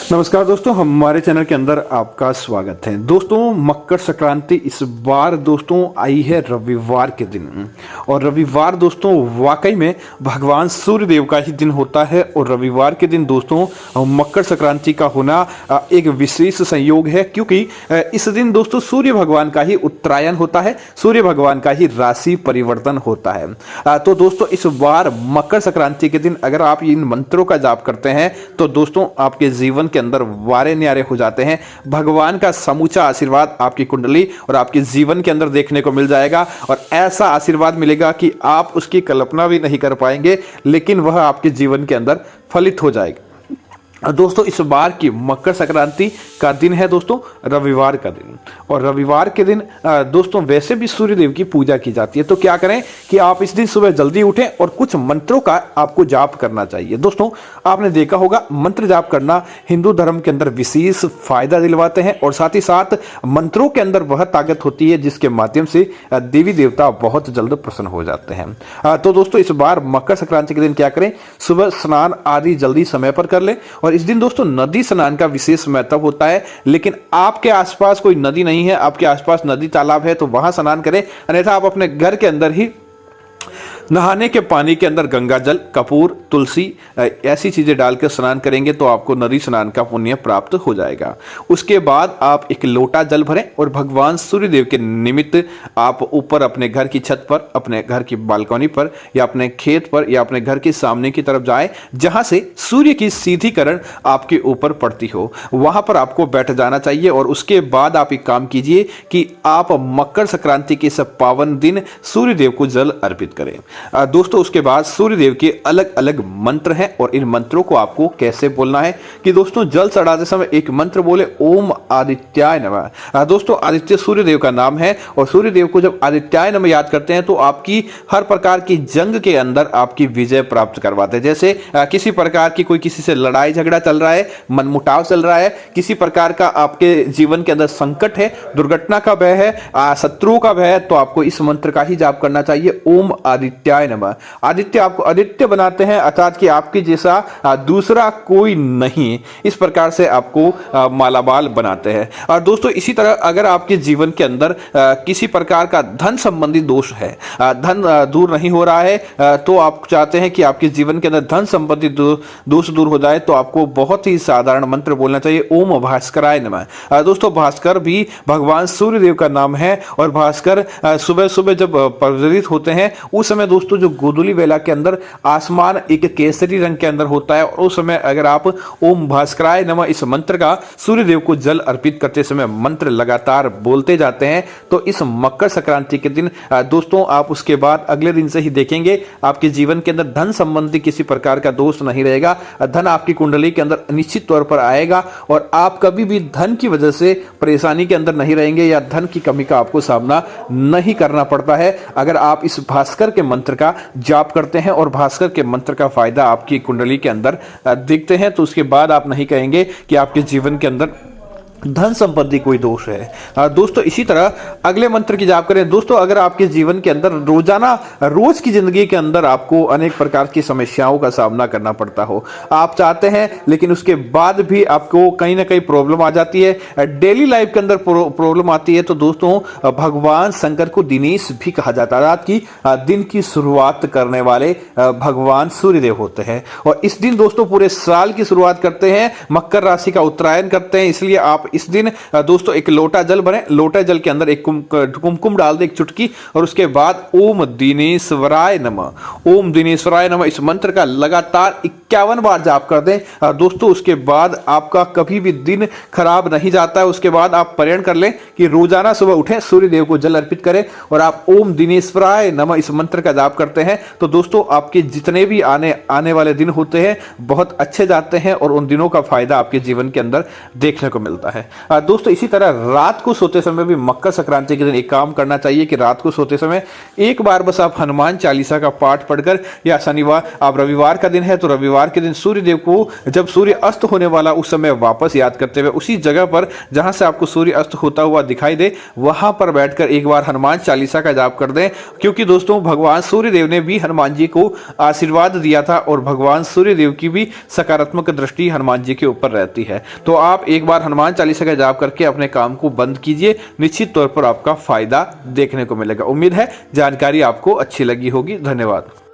नमस्कार दोस्तों, हमारे चैनल के अंदर आपका स्वागत है। दोस्तों, मकर संक्रांति इस बार दोस्तों आई है रविवार के दिन। और रविवार दोस्तों वाकई में भगवान सूर्य देव का ही दिन होता है। और रविवार के दिन दोस्तों मकर संक्रांति का होना एक विशेष संयोग है, क्योंकि इस दिन दोस्तों सूर्य भगवान का ही उत्तरायण होता है, सूर्य भगवान का ही राशि परिवर्तन होता है। तो दोस्तों इस बार मकर संक्रांति के दिन अगर आप इन मंत्रों का जाप करते हैं तो दोस्तों आपके जीवन के अंदर वारे न्यारे हो जाते हैं। भगवान का समूचा आशीर्वाद आपकी कुंडली और आपके जीवन के अंदर देखने को मिल जाएगा। और ऐसा आशीर्वाद मिलेगा कि आप उसकी कल्पना भी नहीं कर पाएंगे, लेकिन वह आपके जीवन के अंदर फलित हो जाएगा। दोस्तों इस बार की मकर संक्रांति का दिन है दोस्तों रविवार का दिन। और रविवार के दिन दोस्तों वैसे भी सूर्य देव की पूजा की जाती है। तो क्या करें कि आप इस दिन सुबह जल्दी उठें और कुछ मंत्रों का आपको जाप करना चाहिए। दोस्तों आपने देखा होगा मंत्र जाप करना हिंदू धर्म के अंदर विशेष फायदा दिलवाते हैं, और साथ ही साथ मंत्रों के अंदर वह ताकत होती है जिसके माध्यम से देवी देवता बहुत जल्द प्रसन्न हो जाते हैं। तो दोस्तों इस बार मकर संक्रांति के दिन क्या करें, सुबह स्नान आदि जल्दी समय पर कर लें। और इस दिन दोस्तों नदी स्नान का विशेष महत्व होता है, लेकिन आपके आसपास कोई नदी नहीं है, आपके आसपास नदी तालाब है तो वहां स्नान करें, अन्यथा आप अपने घर के अंदर ही नहाने के पानी के अंदर गंगा जल, कपूर, तुलसी ऐसी चीजें डालकर स्नान करेंगे तो आपको नदी स्नान का पुण्य प्राप्त हो जाएगा। उसके बाद आप एक लोटा जल भरें और भगवान सूर्य देव के निमित्त आप ऊपर अपने घर की छत पर, अपने घर की बालकनी पर या अपने खेत पर या अपने घर के सामने की तरफ जाएं, जहां से सूर्य की सीधी किरण आपके ऊपर पड़ती हो, वहां पर आपको बैठ जाना चाहिए। और उसके बाद आप एक काम कीजिए कि आप मकर संक्रांति के इस पावन दिन सूर्य देव को जल अर्पित करें। दोस्तों उसके बाद सूर्य देव के अलग अलग मंत्र हैं, और इन मंत्रों को आपको कैसे बोलना है कि दोस्तों जल चढ़ाते समय एक मंत्र बोले, ओम आदित्याय नमः। दोस्तों आदित्य सूर्य देव का नाम है, और सूर्य देव को जब आदित्याय नमः याद करते हैं तो आपकी हर प्रकार की जंग के अंदर आपकी विजय प्राप्त करवाते हैं। जैसे किसी प्रकार की कोई किसी से लड़ाई झगड़ा चल रहा है, मनमुटाव चल रहा है, किसी प्रकार का आपके जीवन के अंदर संकट है, दुर्घटना का भय है, शत्रुओं का भय है, तो आपको इस मंत्र का ही जाप करना चाहिए, ओम आदित्याय नमः। आदित्य आपको आदित्य बनाते हैं, अर्थात कि आपके जैसा दूसरा कोई नहीं, इस प्रकार से आपको मालामाल बनाते हैं। और दोस्तों इसी तरह अगर आपके जीवन के अंदर किसी प्रकार का धन संबंधी दोष है, धन दूर नहीं हो रहा है, तो आप चाहते हैं कि आपके जीवन के अंदर धन संबंधी दोष दूर हो जाए, तो आपको बहुत ही साधारण मंत्र बोलना चाहिए, ओम भास्कराय नमः। दोस्तों भास्कर भी भगवान सूर्य देव का नाम है, और भास्कर सुबह सुबह जब प्रज्वलित होते हैं उस समय दोस्तों जो गोधूली वेला के अंदर आसमान एक केसरी रंग के अंदर होता है, और उस समय अगर आप ओम भास्कराय नमः इस मंत्र का सूर्य देव को जल अर्पित करते समय मंत्र लगातार बोलते जाते हैं, तो इस मकर संक्रांति के दिन दोस्तों आप उसके बाद अगले दिन से ही देखेंगे आपके जीवन के अंदर धन संबंधी किसी प्रकार का दोष नहीं रहेगा। धन आपकी कुंडली के अंदर निश्चित तौर पर आएगा, और आप कभी भी धन की वजह से परेशानी के अंदर नहीं रहेंगे, या धन की कमी का आपको सामना नहीं करना पड़ता है अगर आप इस भास्कर के मंत्र का जाप करते हैं। और भास्कर के मंत्र का फायदा आपकी कुंडली के अंदर देखते हैं, तो उसके बाद आप नहीं कहेंगे कि आपके जीवन के अंदर धन संबंधी कोई दोष है। दोस्तों इसी तरह अगले मंत्र की जाप करें। दोस्तों अगर आपके जीवन के अंदर रोजाना रोज की जिंदगी के अंदर आपको अनेक प्रकार की समस्याओं का सामना करना पड़ता हो, आप चाहते हैं लेकिन उसके बाद भी आपको कहीं ना कहीं प्रॉब्लम आ जाती है, डेली लाइफ के अंदर प्रॉब्लम आती है, तो दोस्तों भगवान शंकर को दिनेश भी कहा जाता है, रात की दिन की शुरुआत करने वाले भगवान सूर्यदेव होते हैं। और इस दिन दोस्तों पूरे साल की शुरुआत करते हैं, मकर राशि का उत्तरायण करते हैं, इसलिए आप इस दिन दोस्तों एक लोटा जल भरें, लोटा जल के अंदर एक कुमकुम डाल दे, एक चुटकी, और उसके बाद ओम दिनेश्वराय नमः, ओम दिनेश्वराय नमः इस मंत्र का लगातार 51 बार जाप कर दें। दोस्तों उसके बाद आपका कभी भी दिन खराब नहीं जाता है। उसके बाद आप प्रण कर लें कि रोजाना सुबह उठें, सूर्य देव को जल अर्पित करें, और आप ओम दिनेश्वराय नमः इस मंत्र का जाप करते हैं, तो दोस्तों आपके जितने भी आने वाले दिन होते हैं बहुत अच्छे जाते हैं, और उन दिनों का फायदा आपके जीवन के अंदर देखने को मिलता है। है। दोस्तों इसी तरह रात को सोते समय भी मकर संक्रांति के दिन एक काम करना चाहिए कि रात को सोते समय एक बार बस आप हनुमान चालीसा का पाठ पढ़कर, या शनिवार आप रविवार का दिन है तो रविवार के दिन सूर्य देव को जब सूर्य अस्त होने वाला उस समय वापस याद करते हुए उसी जगह पर जहां से आपको सूर्य अस्त होता हुआ दिखाई दे वहां पर बैठकर एक बार हनुमान चालीसा का जाप कर दें। क्योंकि दोस्तों भगवान सूर्य देव ने भी हनुमान जी को आशीर्वाद दिया था और भगवान सूर्य देव की भी सकारात्मक दृष्टि हनुमान जी के ऊपर रहती है। तो आप एक बार हनुमान चालीसा का जाप करके अपने काम को बंद कीजिए, निश्चित तौर पर आपका फायदा देखने को मिलेगा। उम्मीद है जानकारी आपको अच्छी लगी होगी। धन्यवाद।